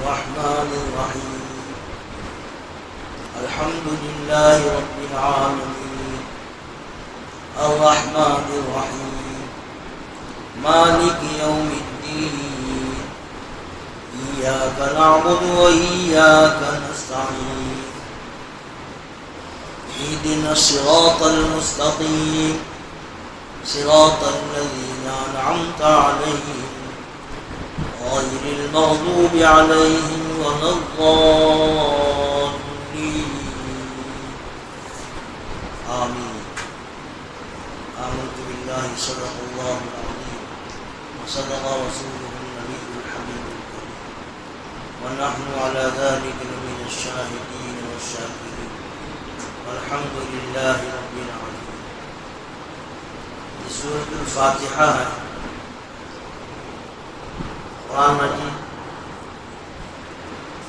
الرحمن الرحيم الحمد لله رب العالمين الرحمن الرحيم مالك يوم الدين إياك نعبد وإياك نستعين اهدنا الصراط المستقيم صراط الذين أنعمت عليهم غير المغضوب عليهم ولا الضالين آمين. آمنت بالله صدق الله العظيم وصدق رسوله النبي الحبيب الكريم ونحن على ذلك من الشاهدين والشاكرين والحمد لله رب العالمين. سورة الفاتحة ہے قرآن مجید،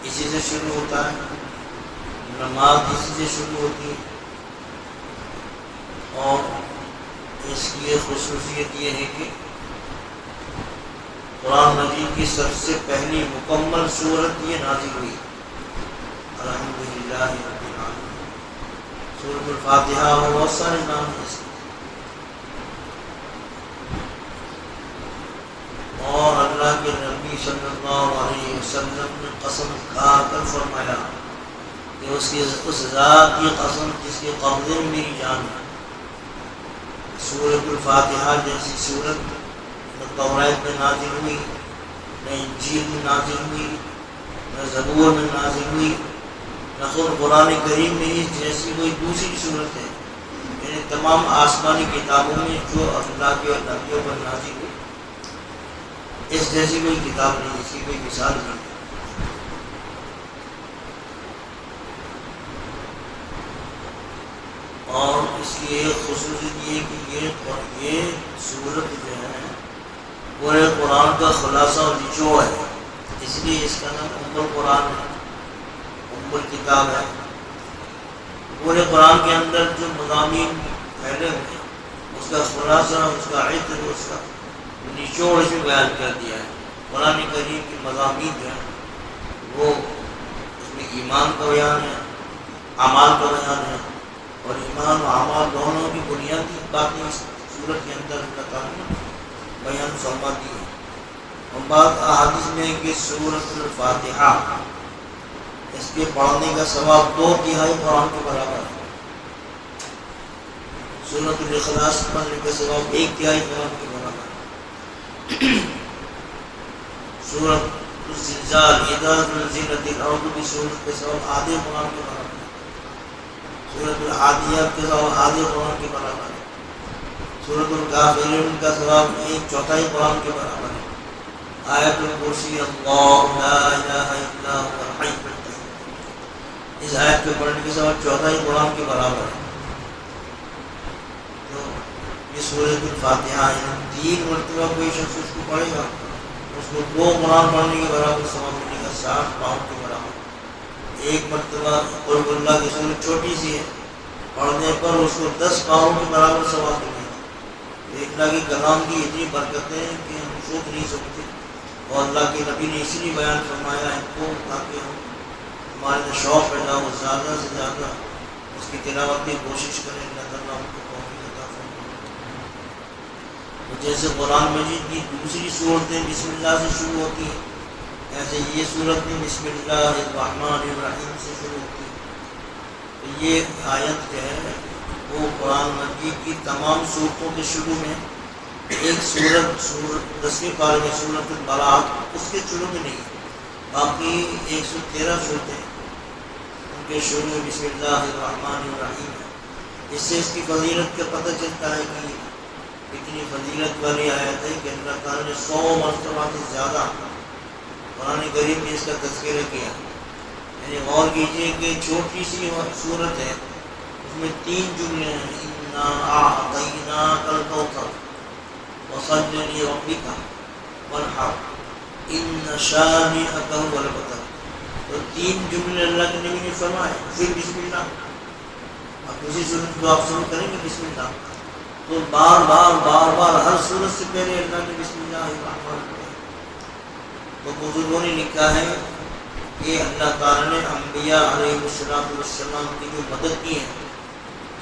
اسی سے شروع ہوتا ہے، نماز اسی سے شروع ہوتی ہے، اور اس کی ایک خصوصیت یہ ہے کہ قرآن مجید کی سب سے پہلی مکمل سورت یہ نازل ہوئی الحمدللہ رب العالمین. سورۃ الفاتحہ اور بہت سارے نام ہیں اس کے، اور اللہ کے نبی صلی اللہ علیہ وسلم نے قسم کھا کر فرمایا کہ اس ذات کی قسم جس کے قبضے میں میری جان ہے. سورۃ الفاتحہ جیسی سورت نہ توریت میں نازل ہوئی، نہ انجیل میں نازل ہوئی، نہ زبور میں نازل ہوئی، نہ خود قرآن کریم میں اس جیسی کوئی دوسری صورت ہے. یعنی تمام آسمانی کتابوں میں جو اللہ کے نبیوں پر نازل ہوئی اس جیسی کوئی کتاب نہیں، اس کی کوئی مثال نہیں. اور اس کی ایک خصوصیت یہ کہ یہ سورت جو ہے پورے قرآن کا خلاصہ اور نچوڑ ہے، اس لیے اس کا نام ام القرآن ہے، ام الکتاب ہے. پورے قرآن کے اندر جو مضامین پھیلے ہوئے ہیں اس کا خلاصہ، اس کا عطر، اس کا نچوڑ اس میں بیان کر دیا ہے. قرآن کریم کے مضامین جو ہیں وہ اس میں ایمان کا بیان ہے، اعمال کا بیان ہے، اور ایمان و اعمال دونوں کی بنیادی باتیں اس صورت کے اندر اللہ تعالیٰ نے بیان فرما دی ہے. اور بعض احادیث میں کہ سورۃ الفاتحہ اس کے پڑھنے کا ثواب 2/3 قرآن کے برابر ہے. سورۃ الاخلاص پڑھنے کا ثواب 1/3 قرآن کے برابر ہے. سورۃ الزلزال اذا زلزلت الارض کی سورت کے ثواب آدھے قرآن کے برابر ہے. سورۃ العادیات کے ثواب آدھے قرآن کے برابر ہے. سورۃ الکافرون کا ثواب 1/4 قرآن کے برابر ہے. آیت الکرسی اللہ لا الہ الا هو الحی القیوم، اس آیت کے پڑھنے کے ثواب 14 قرآن کے برابر ہے. تو یہ سورۃ الفاتحہ ہے، 3 مرتبہ کوئی شخص اس کو پڑھے گا اس کو 2 قرآن پڑھنے کے برابر ثواب ملے گا، 60 پاؤں کے برابر. 1 مرتبہ قل اللہ کی سورت چھوٹی سی ہے، پڑھنے پر اس کو 10 پاؤں کے برابر ثواب ملے گا. اللہ کے کلام کی اتنی برکتیں ہیں کہ ہم سوچ نہیں سکتے، اور اللہ کے نبی نے اسی لیے بیان فرمایا ان کو تاکہ ہمارے اندر شوق پیدا ہو، زیادہ سے زیادہ اس کی تلاوت کی کوشش کریں. اللہ تعالیٰ ہم کو توفیق عطا فرمائے. جیسے قرآن مجید کی دوسری صورتیں بسم اللہ سے شروع ہوتی ہیں، ایسے یہ صورت میں بسم اللہ الرحمن الرحیم سے شروع ہوتی ہے. تو یہ آیت جو ہے وہ قرآن مجید کی تمام صورتوں کے شروع میں ایک سورت 10ویں پارے میں سورۃ البراءۃ اس کے شروع میں نہیں، باقی 113 صورتیں ان کے شروع میں بسم اللہ الرحمن الرحیم ہے. اس سے اس کی فضیلت کا پتہ چلتا ہے کہ اتنی فضیلت والی آیت ہے کہ اللہ تعالیٰ نے 100 مرتبہ سے زیادہ قرآن کریم میں اس کا تذکرہ کیا. یعنی غور کیجیے کہ چھوٹی سی صورت ہے، اس میں 3 جملے ہیں، اِنَّا أَعْطَيْنَاكَ الْكَوْثَرَ وَصَلِّ لِرَبِّكَ وَانْحَرْ إِنَّ شَانِئَكَ هُوَ الْأَبْتَرُ. تو 3 جملے اللہ کے نبی نے فرمائے، پھر بسم اللہ. اب دوسری صورت جو آپ شروع کریں گے بسم اللہ، تو بار بار ہر صورت سے پہلے اللہ نے بسم اللہ الرحمن الرحیم. تو بزرگوں نے لکھا ہے کہ اللہ تعالیٰ نے انبیاء علیہ السلام کی جو مدد کی ہے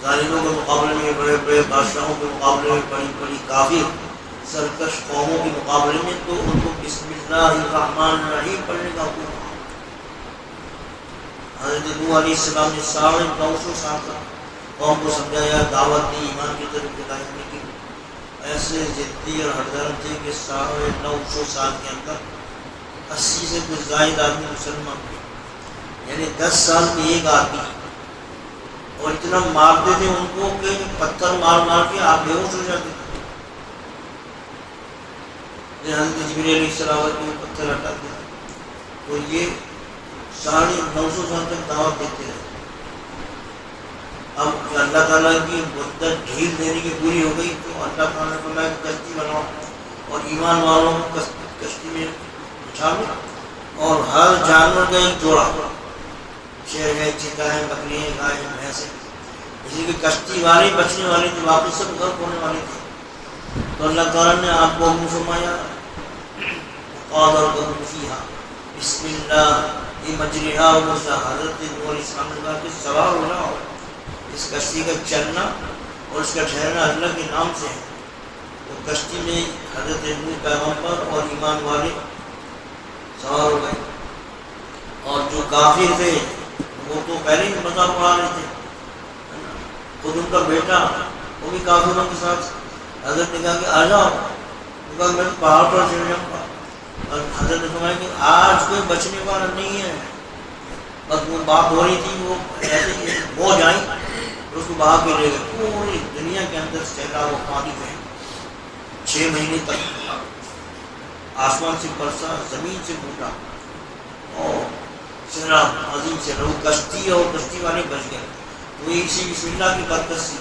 ظالموں کے مقابلے میں، بڑے بڑے بادشاہوں کے مقابلے میں، بڑی بڑی کافر سرکش قوموں کے مقابلے میں، تو ان کو بسم اللہ الرحمن الرحیم پڑھنے کا حکم ہے۔ حضرت نوح علیہ السلام نے 950 سال تک قوم کو سمجھایا، دعوت دی، ایمان کی طرف ہدایت نہیں کی۔ ایسے ضدی اور ہردرم تھے کہ 950 سال کے اندر 80 سے کچھ زائد آدمی مسلمان ہوئے، یعنی 10 سال میں ایک آدمی، اور اتنا مارتے تھے ان کو کہ پتھر مار مار کے آپ بے ہوش ہو جاتے تھے۔ حضرت جبریل علیہ السلام کو پتھر ہٹاتے تھے، تو یہ 950 سال تک دعوت دیتے رہے۔ اب اللہ تعالیٰ کی مدت ڈھیل دینے کی پوری ہو گئی تو اللہ تعالیٰ کو میں کشتی بناؤں اور ایمان والوں کو کشتی میں بچھا لوں، اور ہر جانور کا ایک جوڑا، شیر ہے، چیتا ہے، بکری ہے، گائے ہے، بھینس ہے، اسی کی کشتی والے بچنے والے تھے، واپس سب غرق ہونے والے تھے۔ تو اللہ تعالیٰ نے آپ کو حکم فرمایا قال اركبوا فيها بسم اللہ مجریہا و مرساہا۔ حضرت نوح علیہ السلام نے کہا کہ سوار ہو جاؤ، اس کشتی کا چلنا اور اس کا ٹھہرنا اللہ کے نام سے ہے۔ تو کشتی میں حضرت نوح پیغمبر اور ایمان والے سوار ہو گئے، اور جو کافر تھے وہ تو پہلے ہی مذاق اڑا رہے تھے، خود ان کا بیٹا وہ بھی کافروں کے ساتھ۔ حضرت نے کہا کہ آ جاؤ، وہ کہا میں تو پہاڑ پر چڑھ جاؤں گا، اور حضرت نے فرمایا کہ آج کوئی بچنے والا نہیں ہے۔ بس وہ بات ہو رہی تھی، وہ ایسے ہو جائیں تو اس کو بہا کے لے گئے۔ پوری دنیا کے اندر سیلاب و پانی میں 6 مہینے تک آسمان سے برسا، زمین سے ٹوٹا، اور سیلاب عظیم سے لوگ کشتی اور کشتی والے بچ گئے۔ تو اسی بسم اللہ کی برکت سے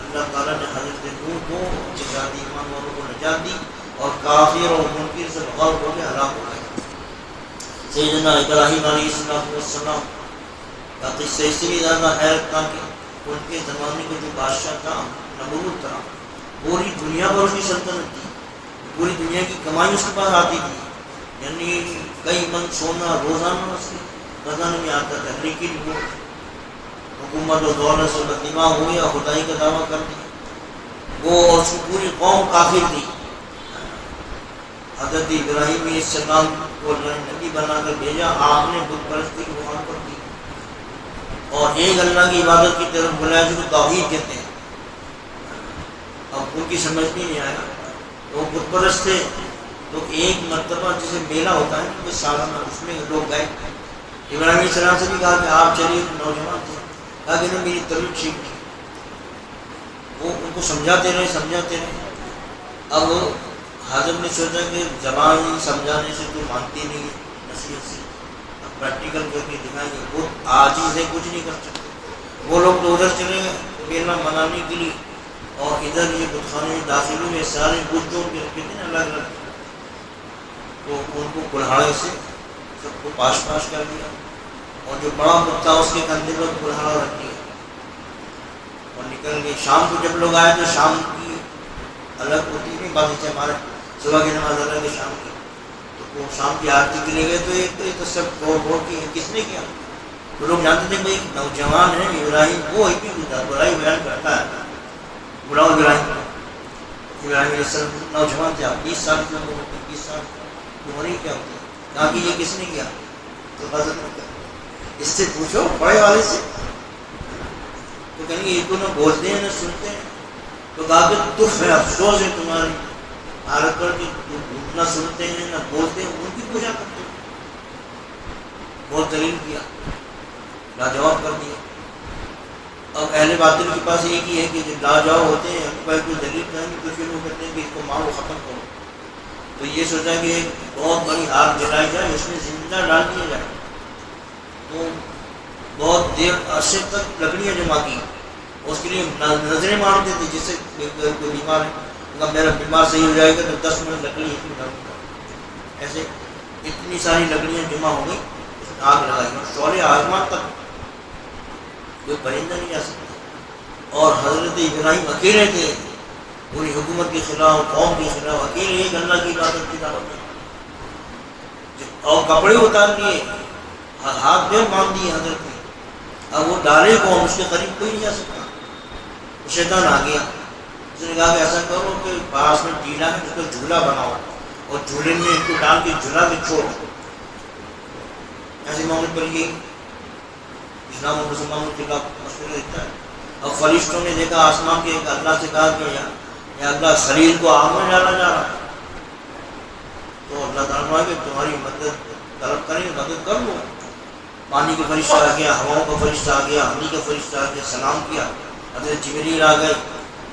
اللہ تعالیٰ نے حضرت نوح کو نجات دی، ایمان والوں کو نجات دی، اور کافر اور منکر سے غرق ہو کے ہلاک ہو گئے۔ سیدنا ابراہیم علیہ السلام کا قصہ اس سے بھی زیادہ حیرت تھا کہ ان کے زمانے کا جو بادشاہ تھا نمرود تھا، پوری دنیا پر اس کی سلطنت تھی، پوری دنیا کی کمائی اس کے پاس آتی تھی، یعنی کئی من سونا روزانہ اس کے خزانے میں آتا تھا، لیکن وہ حکومت و دولت سے بدنما ہو یا خدائی کا دعویٰ کر دیا، وہ اور اس کی پوری قوم کافر تھی۔ حضرت ابراہیم علیہ السلام کو نبی بنا کر بھیجا، آپ نے بت پرستی کی مخالفت کی اور ایک اللہ کی عبادت کی طرف بلایا جس کو توحید کہتے ہیں۔ اب ان کی سمجھ میں نہیں آیا، وہ بت پرست تھے، تو ایک مرتبہ جسے میلہ ہوتا ہے کہ سالانہ، اس میں لوگ گئے۔ ابراہیم علیہ السلام سے بھی کہا کہ آپ چلیے، نوجوان تھے، کہا کہ نہیں میری طبیعت ٹھیک تھی۔ وہ ان کو سمجھاتے رہے۔ اب حضرت نے سوچا کہ زبان سمجھانے سے تو مانتی نہیں ہے، نصیحت سے اب پریکٹیکل کر کے دکھائیں گے۔ وہ آج ہی سے کچھ نہیں کر سکتے۔ وہ لوگ تو ادھر چلے گئے میلہ منانے کے لیے، اور ادھر یہ بت خانے میں داخل ہوئے، سارے بت جو کے رکھے تھے الگ الگ، تو ان کو کلہاڑے سے سب کو پاش کر دیا، اور جو بڑا بت تھا اس کے کندھے پر کلہاڑا رکھ دیا، اور نکل گئے۔ شام کو جب لوگ آئے تو شام کی الگ ہوتی نہیں بات سے، ہمارے صبح کی نماز الگ ہے شام کی، تو وہ شام کی آرتی کے لیے گئے، تو ایک تو سب بول کی کس نے کیا؟ وہ لوگ جانتے تھے بھائی نوجوان ہے ابراہیم، وہ ہی برائی بیان کرتا ہے، بلاؤ ابراہیم علیہ السلام نوجوان تھے، آپ 20 سال کی عمر ہوتی، 20 سال کی عمر ہی کیا ہوتی ہے؟ کہا کہ یہ کس نے کیا؟ تو حضرت نے کہا اس سے پوچھو بڑے والے سے، تو کہیں گے یہ تو نہ بولتے ہیں نہ سنتے ہیں۔ تو کہا کہ دکھ ہے، افسوس ہے تمہاری حالت پر کہ نہ سنتے ہیں نہ بولتے ہیں، ان کی پوجا کرتے ہیں۔ بہت دلیل کیا، لاجواب کر دیا۔ اب اہل باطل کے پاس ایک ہی ہے کہ جب لاجواب ہوتے ہیں کوئی دلیل کریں گے تو پھر وہ کہتے ہیں کہ اس کو مارو، ختم کرو۔ تو یہ سوچا کہ ایک بہت بڑی آگ جلائی جائے، اس میں زندہ ڈال دیا جائے۔ تو بہت دیر عرصے تک لکڑیاں جمع کی، اس کے لیے نظریں مارتے تھے، جس سے کوئی بیمار ہے میرا بیمار صحیح ہو جائے گا تو 10 منٹ لکڑی اتنی ڈالوں گا۔ ایسے اتنی ساری لکڑیاں جمع ہو گئی، اس میں آگ لگائی، اور شعلے آسمان تک کوئی پرندہ نہیں جا سکتا۔ اور حضرت ابراہیم اکیلے تھے، پوری حکومت کے خلاف، قوم کے خلاف، اکیلے ایک اللہ کی عبادت کی دعوت میں، اور کپڑے اتار لیے ہاتھ پیر باندھ دیے حضرت نے. اب وہ ڈالے کون؟ اس کے قریب کوئی نہیں جا سکتا. شیطان آ گیا. اس نے کہا کہ ایسا کرو کہ پاس میں ٹیلا ہے جس کو جھولا بناؤ اور جھولے میں ان کو ڈال کے جھولا کے چھوڑ. ایسے معاملے پر یہ اسلام اور مسلمانوں کے خلاف مشورہ دیتا ہے. اور فرشتوں نے دیکھا آسمان کے ایک اللہ سے کہا کہ یا اللہ خلیل کو آگ میں ڈالا جا رہا ہے. تو اللہ تعالیٰ کہ تمہاری مدد طلب کریں، مدد کر لو. پانی کا فرشتہ آ گیا، ہواؤں کا فرشتہ آ گیا، ہنی کا فرشتہ آ گیا، سلام کیا. حضرت جبریل آ گئے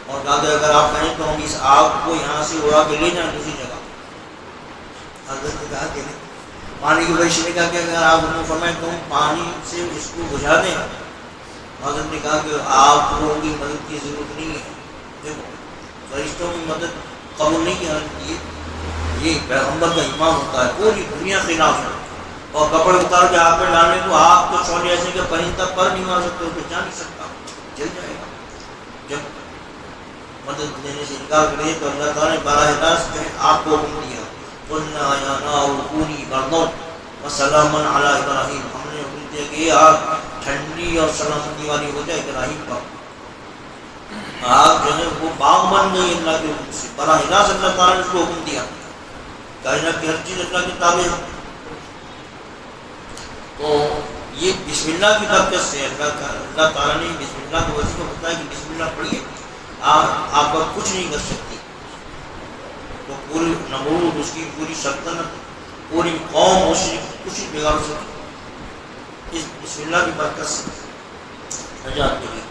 اور کہا کہ اگر آپ کہیں تو ہم اس آگ کو یہاں سے اڑا کے لے جائیں دوسری جگہ. حضرت نے کہا کہ نہیں. پانی کے فرشتے نے کہا کہ اگر آپ نے فرمائے تو ہم پانی سے اس کو بجھا دیں. حضرت نے کہا کہ آپ لوگوں کی مدد کی ضرورت نہیں ہے. دیکھو فرشتوں کی مدد قبول نہیں کی. یہ پیغمبر کا ایمان ہوتا ہے. پوری دنیا خلاف ہے. اور کپڑے اتار کے آگ میں ڈالنے کو آپ تو شعلے ایسے کہ پرندہ پر نہیں مار سکتے، تو جا نہیں سکتا، جل جائے گا. جب مدد دینے سے انکار کرے تو اللہ تعالیٰ نے براہ راست آپ کو حکم دیا قلنا یا نار کونی بردا وسلاما علی ابراہیم. ہم نے حکم دیا کہ یہ آگ ٹھنڈی اور سلامتی والی ہو جائے ابراہیم پر. آگ جو ہے وہ باغ بن گئی اللہ کے حکم سے. براہ راست اللہ تعالیٰ نے اس کو حکم دیا. کائنات کی ہر چیز اللہ کے تابع ہے. تو یہ بسم اللہ کی برکت سے اللہ تعالیٰ نے بسم اللہ کے وجہ کو بتایا کہ بسم اللہ پڑھیے، آپ پر کچھ نہیں کر سکتی. تو پوری نمرود، اس کی پوری سلطنت، پوری قوم اس سے کچھ نہیں بگاڑ سکتی. اس بسم اللہ کی برکت سے نجات ملی.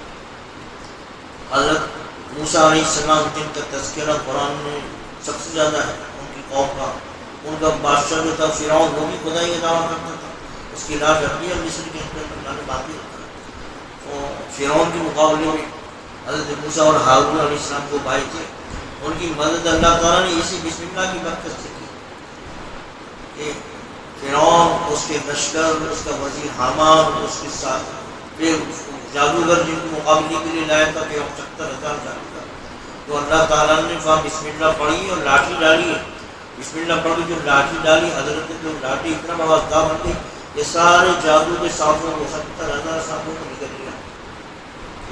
حضرت موسیٰ علیہ السلام جن کا تذکرہ قرآن میں سب سے زیادہ ہے، ان کی قوم کا، ان کا بادشاہ جو تھا فرعون، وہ بھی خدائی کا دعویٰ کرتا تھا. اس کی لاش اپنی ہے مصر کے اندر اللہ نے باقی رکھا. تو فرعون کے مقابلے میں حضرت موسیٰ اور ہارون علیہ السلام کو بھائی تھے. ان کی مدد اللہ تعالیٰ نے اسی بسم اللہ کی برکت سے کی. کہ فرعون، اس کے لشکر، اس کا وزیر حامان، اس کے ساتھ پھر جادوگر جن کو مقابلے کے لیے لایا تھا کہ 75,000 جادوگر. تو اللہ تعالیٰ نے وہاں بسم اللہ پڑھی اور لاٹھی ڈالی ہے. بسم اللہ پڑھ کے جو لاٹھی ڈالی، حضرت نے جو لاٹھی اتنا بڑا داغ بن گئی، یہ سارے جادو کے سانپوں کو 70,000 سانپوں کو نکل لیا.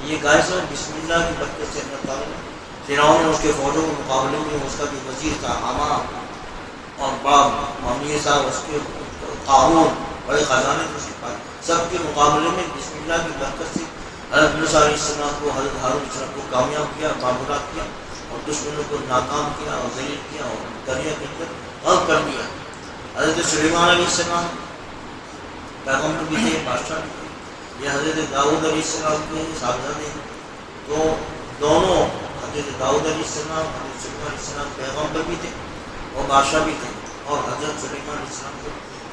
یہ گائے سر بسم اللہ کی برکت سے اللہ تعالیٰ نے. فرعون نے اس کے فوجوں کے مقابلے میں اس کا جو وزیر تھا حامان اور بڑا مامیر صاحب، اس کے قارون، بڑے خزانے تھے اس کے پاس، سب کے مقابلے میں بسم اللہ کی برکت سے حضرت موسیٰ علیہ السلام کو، حضرت ہارون علیہ السلام کو کامیاب کیا، معمولات کیا اور دشمنوں کو ناکام کیا اور ذلیل کیا اور دریا کے اندر غرق کر دیا. حضرت سلیمان علیہ السلام پیغمبر بھی تھے، بادشاہ بھی تھے. یہ حضرت داؤد علیہ السلام کے صاحبزادے ہیں. تو دونوں حضرت داؤد علیہ السلام، حضرت سلیمان علیہ السلام پیغمبر بھی تھے اور بادشاہ بھی تھے. اور حضرت سلیمان علیہ السلام کو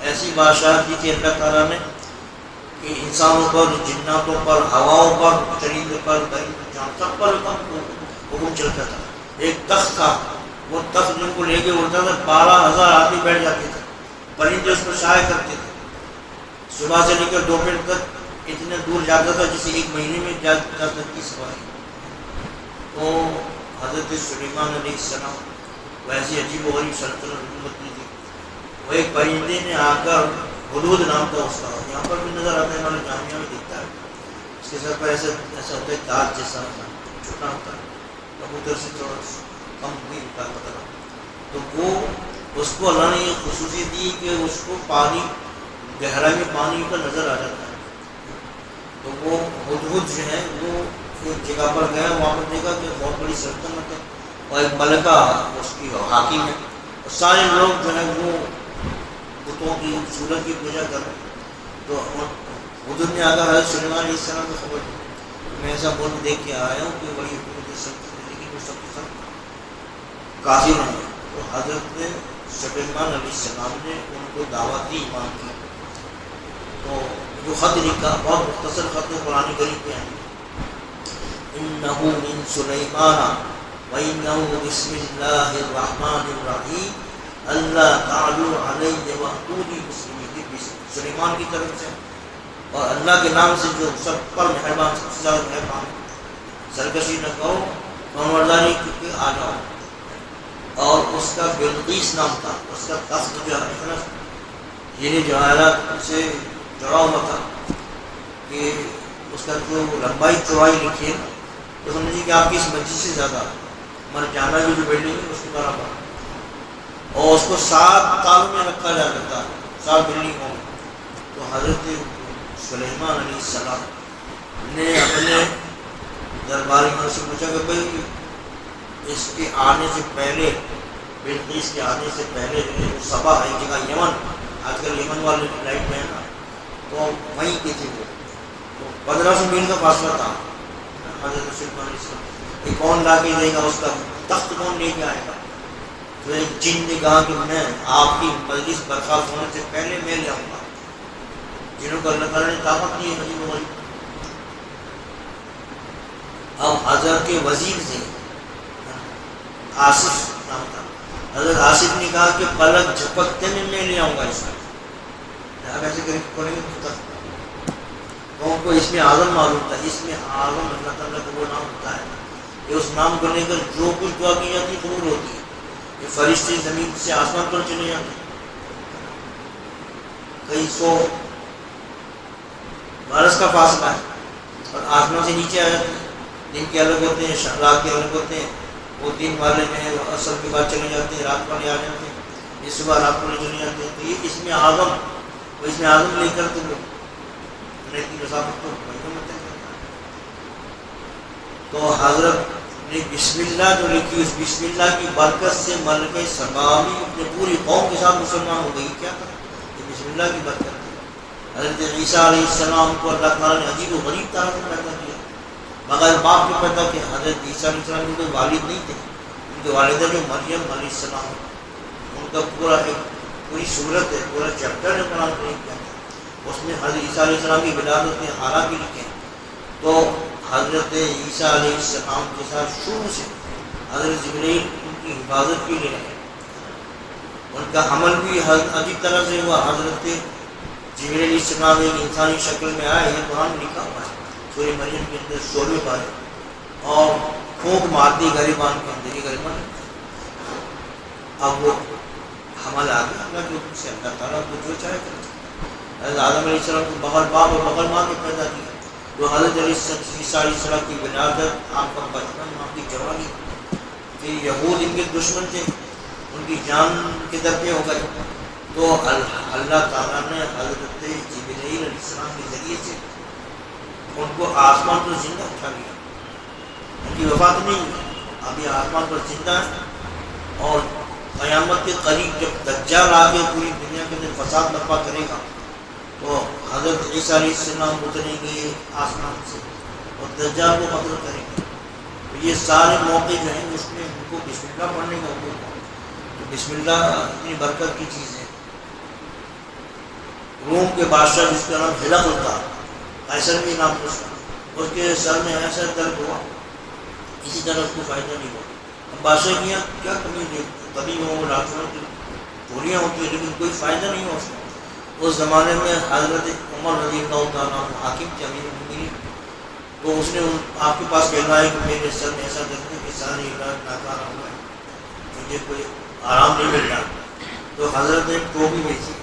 ایسی بادشاہ دی تھی اللہ تعالیٰ نے کہ انسانوں پر، جناتوں پر، ہواؤں پر، چرندوں پر، درندوں، جان سب پر حکم چلتا تھا. ایک تخت تھا، وہ تخت جن کو لے کے اڑتا تھا 12,000 آدمی بیٹھ جاتے تھے. پرندے اس پر شائع کرتے تھے. صبح سے لے کر دوپہر تک اتنے دور جاتا تھا جسے ایک مہینے میں جا سکتی سواری. تو حضرت سلیمان علیہ السلام ویسی عجیب و غریب سلطنت حکومت میں تھی. وہ ایک پرندے نے آ کر حدود نام کا اس کا، یہاں پر بھی نظر آتا ہے، ہمارے جامعہ میں دکھتا ہے. اس کے سر پر ایسا ہوتا ہے تاج جیسا ہوتا ہے، چھوٹا ہوتا ہے، کبوتر سے تھوڑا کم نہیں ہوتا مطلب. تو وہ اس کو اللہ نے یہ خصوصیت دی کہ اس کو پانی، گہرائی میں پانی کا نظر آ جاتا ہے. تو وہ ہدہد جو ہے وہ ایک جگہ پر گیا، وہاں پر دیکھا کہ بہت بڑی سلطنت ہے اور ایک ملکہ اس کی حاکم ہے. اور سارے لوگ جو ہے وہ بتوں کی صورت کی پوجا کر رہے. تو ہدہد نے آ کر حضرت سلیمان علیہ السلام کو خبر دی، میں ایسا ملک دیکھ کے آیا ہوں کہ بڑی حکومت سلطنت ہے، لیکن وہ سب کے سب کافر ہیں. تو حضرت نے سلیمان علیہ السلام نے ان کو دعوت دی ایمان کی. تو جو خط لکھا، بہت مختصر خط قرآن کریم کے ہیں. انہ من سلیمان وانہ بسم اللہ الرحمن الرحیم اللہ تعالیٰ علیہ وأتونی مسلمین. سلیمان کی طرف سے اور اللہ کے نام سے جو سب پر مہربان، سب سے زیادہ مہربان. سرکشی نہ کرو، فرمانبرداری کر آ جاؤ. اور اس کا بلقیس نام تھا، اس کا تخت جو ہے ہیرے جواہرات سے چڑھا ہوا تھا کہ اس کا جو لمبائی چوڑائی لکھی ہے تو سمجھیے کہ آپ کی اس مسجد سے زیادہ ہمارے جامع کی جو بلڈنگ ہے اس کے برابر، اور اس کو 7 تالوں میں رکھا جاتا تھا، 7 بلڈنگوں میں۔ تو حضرت سلیمان علیہ السلام نے اپنے درباریوں سے پوچھا کہ بھائی اس کے آنے سے پہلے، بلقیس کے آنے سے پہلے صبا ایک جگہ یمن، آج کل یمن والے لائٹ میں ہے نا، تو وہیں کی تھی وہ، تو 1500 میل کا فاصلہ تھا۔ حضرت سلیمان علیہ السلام کہ کون لا کے دے گا، اس کا تخت کون لے کے آئے گا؟ تو ایک جن نے کہا کہ میں آپ کی مجلس برخاست ہونے سے پہلے میں لے آؤں گا۔ جنہوں کو اللہ تعالیٰ نے طاقت دی ہے غریب و غریب۔ اب حضرت کے وزیر سے آصف نام تھا، حضرت آصف نے کہا کہ پلک جھپکتے میں لے آؤں گا اس کا۔ اب ایسے کریں گے تو کو اس میں اعظم معلوم تھا، اس میں اعظم اللہ تعالیٰ کا وہ نام ہوتا ہے کہ اس نام کو لے کر جو کچھ دعا کی جاتی ہے قبول ہوتی ہے۔ یہ فرشتے زمین سے آسمان پر چلے جاتے ہیں، کئی 100 برس کا فاصلہ ہے، اور آسمان سے نیچے آ جاتے ہیں۔ دن کے الگ ہوتے ہیں، رات کے الگ ہوتے ہیں، وہ دن والے میں اصل کے بعد چلے جاتے ہیں، رات والے آ جاتے ہیں، یہ صبح رات والے چلے جاتے ہیں۔ تو یہ اس میں اعظم، اس میں اعظم لے کر تو کی مسافت تو تو حضرت نے بسم اللہ جو لکھی، اس بسم اللہ کی برکت سے ملکہ سبا بھی اپنے پوری قوم کے ساتھ مسلمان ہو گئی۔ کیا تھا یہ بسم اللہ کی برکت تھی۔ حضرت عیسیٰ علیہ السلام کو اللہ تعالیٰ نے عجیب و غریب طرح سے پیدا کیا، بغیر باپ کے پیدا کیا۔ حضرت عیسیٰ علیہ السلام کے کوئی والد نہیں تھے، ان کے والدہ جو مریم علیہ السلام، ان کا پوری صورت ہے، پورا چیپٹر ہے قرآن کریم کا، اس میں حضرت عیسیٰ علیہ السلام کی ولادت میں حالات بھی لکھے ہیں۔ تو حضرت عیسیٰ علیہ السلام کے ساتھ شروع سے حضرت جبرائیل ان کی حفاظت کے لیے رہے، ان کا حمل بھی عجیب طرح سے ہوا۔ حضرت جبرائیل علیہ السلام ایک انسانی شکل میں آئے، یہ قرآن میں لکھا ہوا ہے، سورہ مریم کے اندر شعبے پائے، اور پھونک مارتی غریبان کے اندر، یہ غریبان۔ اب وہ حمل آ گیا اللہ کے حکم سے، اللہ تعالیٰ کو جو چاہے کرے۔ حضرت آدم علیہ السلام کو بغل باپ اور بغل ماں کے پیدا کیا، تو حضرت عیسیٰ علیہ السلام کی ولادت، آپ کا بچپن، آپ کی جوانی، کہ یہود ان کے دشمن تھے، ان کی جان کے درپے ہو گئے، تو اللہ تعالیٰ نے حضرت جبرائیل علیہ السلام کے ذریعے سے ان کو آسمان پر زندہ اٹھا لیا۔ ان کی وفات نہیں ہوئی، ابھی آسمان پر زندہ ہے، اور قیامت کے قریب جب دجال آ کے پوری دنیا کے اندر فساد برپا کرے گا، تو حضرت عیسیٰ علیہ السلام اتریں گے آسمان سے اور دجال کو قتل کریں گے۔ تو یہ سارے موقع جو ہیں اس میں ان کو بسم اللہ پڑھنے کا حکم ہے۔ تو بسم اللہ اتنی برکت کی چیز ہے۔ روم کے بادشاہ جس کا نام ہرقل تھا، قیصر بھی نام اس کا، اس کے سر میں ایسا درد ہوا، اسی طرح اس کو فائدہ نہیں ہوا۔ اب بادشاہ کیا کمی دے، کبھی وہ ڈاکٹروں کی گولیاں ہوتی ہیں لیکن کوئی فائدہ نہیں ہوا اس میں۔ اس زمانے میں حضرت عمر رضی اللہ تعالیٰ حاکم تھے، امیر المؤمنین، تو اس نے آپ کے پاس کہنا ہے کہ میرے سر میں ایسا درد ہے کہ سارے علاج ناکارہ ہوا ہے، مجھے کوئی آرام نہیں مل رہا۔ تو حضرت نے ٹوپی بھیجی،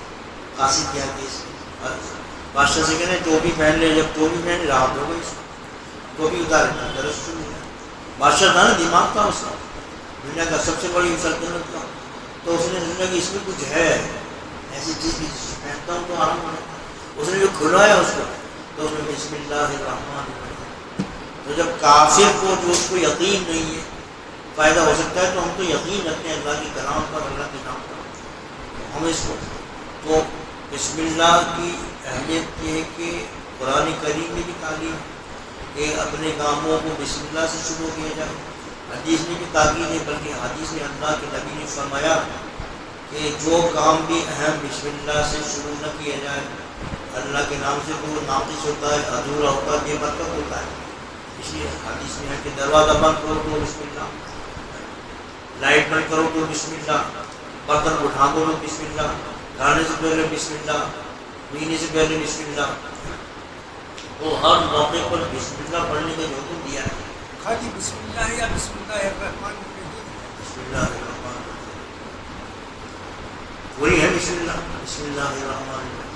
قاصد کیا کہ بادشاہ سے کہنا ٹوپی پہن لے، جب ٹوپی پہن راحت ہو گئی، ٹوپی اتارے درست شروع ہوا۔ بادشاہ تھا نا، دماغ تھا اس کا، دنیا کا سب سے بڑی سلطنت کا، تو اس نے سمجھا کہ اس میں کچھ ہے ایسی چیز کی جس سے پہنتا ہوں تو آرام ہو جاتا ہے۔ اس نے جو کھلایا اس کو، تو اس میں بسم اللہ الرحمن الرحیم۔ تو جب کافر کو جو اس کو یقین نہیں ہے فائدہ ہو سکتا ہے، تو ہم تو یقین رکھتے ہیں اللہ کے کلام پر، اللہ کے نام پر، تو ہم اس کو، تو بسم اللہ کی اہمیت یہ ہے کہ قرآن کریم میں بھی تعلیم کہ اپنے کاموں کو بسم اللہ سے شروع کیا جائے۔ حدیث میں بھی تاکید ہے، بلکہ حدیث میں اللہ کے نبی نے فرمایا کہ جو کام بھی اہم بسم اللہ سے شروع نہ کیا جائے، اللہ کے نام سے تو وہ ناقص ہوتا ہے، ادھورا ہوتا ہے، بے برکت ہوتا ہے۔ اس لیے حدیث میں ہے کہ دروازہ بند کرو تو بسم اللہ، لائٹ بند کرو تو بسم اللہ، برتن اٹھا دو تو بسم اللہ، کھانے سے پہلے بسم اللہ، پینے سے پہلے بسم اللہ، تو ہر موقع پر بسم اللہ پڑھنے کا جو حکم دیا ہے۔ خالی بسم اللہ یا بسم اللہ الرحمن الرحیم؟ بسم اللہ الرحمن الرحیم وہی ہے بسم اللہ، بسم اللہ الرحمن الرحیم۔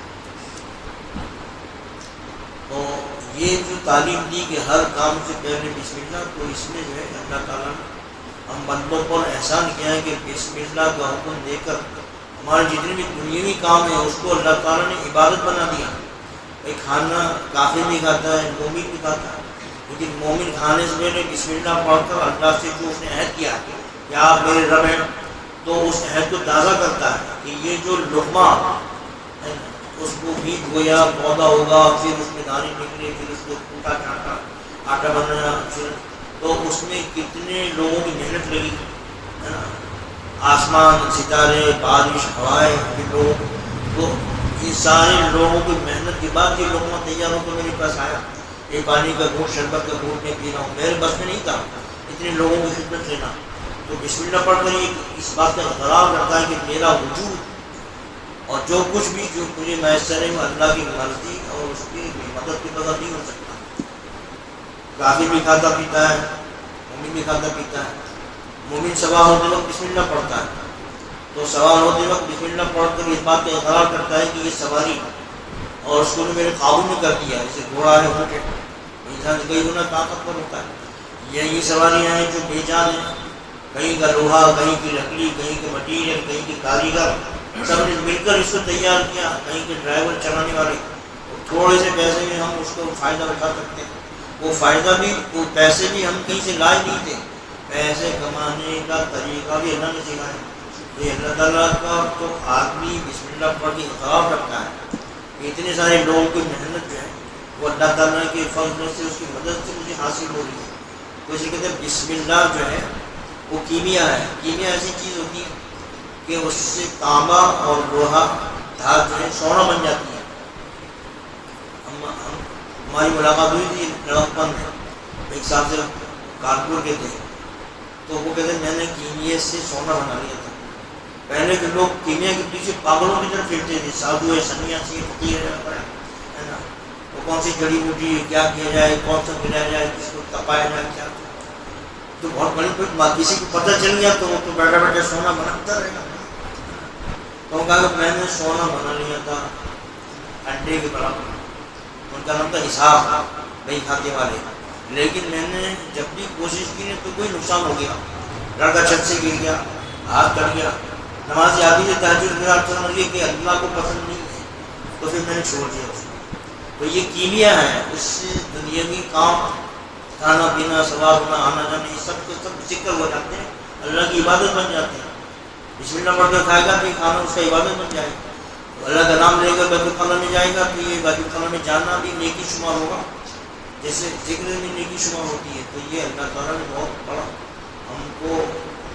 یہ جو تعلیم دی کہ ہر کام سے پہلے بسم اللہ، تو اس میں جو ہے اللہ تعالیٰ نے ہم بندوں پر احسان کیا ہے کہ بسم اللہ کا حکم دے کر ہمارے جتنے بھی دنیاوی کام ہیں اس کو اللہ تعالیٰ نے عبادت بنا دیا۔ بھائی کھانا کافر بھی کھاتا ہے، مومن بھی کھاتا ہے، لیکن مومن کھانے سے پہلے بسم اللہ پڑھ کر اللہ سے جو اس نے عہد کیا کہ آپ میرے رب ہیں، تو اس عہد کو تازہ کرتا ہے کہ یہ جو لقمہ ہے اس کو بیج گویا پودا ہوگا، پھر اس میں دانے نکلے، پھر اس کو کوٹا چاٹا آٹا بنانا، پھر تو اس میں کتنے لوگوں کی محنت لگی ہے نا، آسمان، ستارے، بارش، ہوائیں، پھر لوگ، تو ان سارے لوگوں کی محنت کے بعد یہ لقمہ تیار ہو تو میرے پاس آیا۔ یہ پانی کا گھونٹ، شربت کا گھونٹ میں پی رہا ہوں، میرے بس میں نہیں تھا اتنے لوگوں کی خدمت لینا۔ تو بسم اللہ پڑھ کر یہ اس بات کا اقرار کرتا ہے کہ میرا وجود اور جو کچھ بھی جو مجھے میسر ہے وہ اللہ کی مرضی اور اس کی مدد کے بغیر نہیں ہو سکتا۔ کافر بھی کھاتا پیتا ہے، مومن بھی کھاتا پیتا ہے۔ مومن سوال ہوتے وقت بسم اللہ پڑھتا ہے، تو سوال ہوتے وقت بسم اللہ پڑھ کر اس بات کا اقرار کرتا ہے کہ یہ سواری اور اس کو نے میرے قابو میں کر دیا، جیسے گھوڑا ہے اونٹ ہے، انسان کئی گنا طاقتور ہوتا ہے، یہ سواریاں ہیں جو بے جان ہیں، کہیں کا لوہا، کہیں کی لکڑی، کہیں کے مٹیریل، کہیں کے کاریگر، سب نے مل کر اس کو تیار کیا، کہیں کے ڈرائیور چلانے والے، تھوڑے سے پیسے میں ہم اس کو فائدہ اٹھا سکتے ہیں۔ وہ فائدہ بھی، وہ پیسے بھی ہم کہیں سے لائے نہیں تھے، پیسے کمانے کا طریقہ بھی اللہ نے سکھایا۔ یہ اللہ تعالیٰ کا تو آدمی بسم اللہ پڑھ کے اقرار رکھتا ہے کہ اتنے سارے لوگوں کی محنت جو ہے وہ اللہ تعالیٰ کے فضل سے، اس کی مدد سے مجھے حاصل ہو رہی ہے۔ تو اسی کہتے ہیں بسم اللہ جو ہے وہ کیمیا ہے۔ کیمیا ایسی چیز ہوتی ہے کہ اس سے تانبا اور لوہا دھات جو ہے سونا بن جاتی ہے۔ ہماری ملاقات ہوئی تھی لڑکپن میں، ایک صاحب سے کانپور کے تھے، تو وہ کہتے ہیں میں نے کیمیا سے سونا بنا لیا تھا۔ پہلے کے لوگ کیمیا کے پیچھے پاگلوں کی طرف پھرتے تھے، سادھو ہے، سنیاسی ہے، فقیر ہے نا، وہ کون سی جڑی بوٹی کیا کیا جائے، کون سا ملایا جائے، کس کو تپایا جائے، کیا تو بہت بڑی کوئی کسی کو پتہ چل گیا تو وہ تو بیٹھا بیٹھا سونا بناتا رہے گا۔ تو کہا کہ میں نے سونا بنا لیا تھا انڈے کے برابر، ان کا نام تھا حساب، نہیں کھاتے والے، لیکن میں نے جب بھی کوشش کی تو کوئی نقصان ہو گیا، لڑکا چھت سے گر گیا، ہاتھ کٹ گیا، نماز آدھی سے تہجد میرا سمجھ گیا کہ اللہ کو پسند نہیں ہے، تو پھر میں نے چھوڑ دیا اس کو۔ تو یہ کیمیا ہے، اس سے دنیاوی کام، کھانا پینا، سوال ہونا، آنا جانا، یہ سب کے سب ذکر ہو جاتے ہیں، اللہ کی عبادت بن جاتے ہیں۔ بسم اللہ پڑھ کر کھائے گا تو یہ کھانا اس کا عبادت بن جائے گا، اللہ کا نام لے کر بیت الخلا میں جائے گا تو یہ بیت الخلا میں جانا بھی نیکی شمار ہوگا، جیسے ذکر میں نیکی شمار ہوتی ہے۔ تو یہ اللہ تعالیٰ نے بہت بڑا ہم کو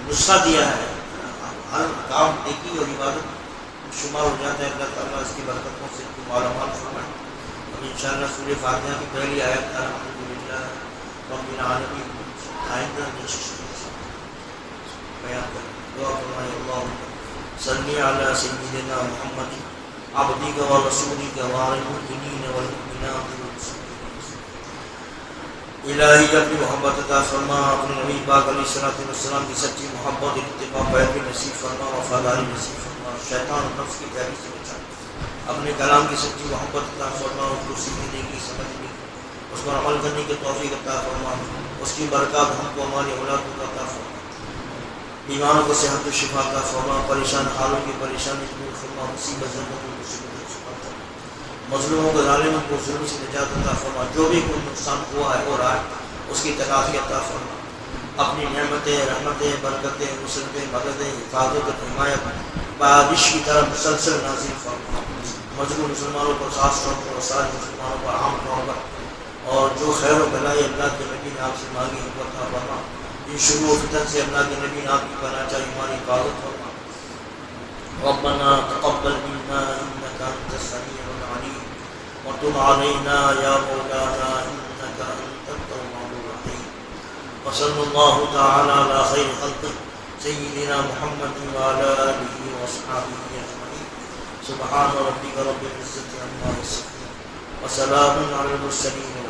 نسخہ دیا ہے، ہر کام نیکی اور عبادت شمار ہو جاتا ہے۔ اللہ تعالیٰ اس کی برکتوں سے مالا مال فرمائے۔ اب انشاءاللہ سورہ فاتحہ کی پہلی آیت الحمدللہ رب العالمین آئندہ بیان کریں۔ دعا فرمائے اللہم صلی علی سیدنا محمد عبدک و رسولک وعلی المؤمنین والمؤمنات الہی اپنی محبت عطا فرما، اپنے نبی پاک علیہ الصلوۃ والسلام کی سچی محبت اتباع پیروی نصیب فرما، وفاداری نصیب فرما، شیطان اور نفس کی پیروی سے بچا، اپنے کلام کی سچی محبت عطا فرما، اس کو سیکھنے کی، سمجھنے کی، اس پر عمل کرنے کی توفیق عطا فرما، اس کی برکات ہم کو ہماری اولاد کو عطا فرما، بیماروں کو صحت و شفا عطا فرما، پریشان حالوں کی پریشانی دور فرما، مصیبت زدوں کو مصیبت سے فرما، مظلوموں کو ظالموں کو ظلم سے نجات عطا فرما، جو بھی کوئی نقصان ہوا ہے ہو رہا ہے اس کی تلافی عطا فرما، اپنی نعمتیں، رحمتیں، برکتیں، نصرتیں، مددیں، حفاظت اور حمایت بارش کی طرح مسلسل نازل فرما، مظلوم مسلمانوں پر خاص طور پر، سارے مسلمانوں پر عام طور پر، اور جو خیر و بلائی اللہ کے نبی نے آپ سے مانگی ان کو عطا فرما، ان شروع و فتن سے اللہ کے نبی نے آپ کی پناہ چاہی، ہماری حفاظت فرما۔ ربنا تقبل منا انك انت السميع العليم وتب علينا يا مولانا انك انت التواب الرحيم، وصلى الله تعالى على خير خلقه سيدنا محمد وعلى اله واصحابه اجمعين، سبحان ربك رب العزة عما يصفون وسلام على المرسلين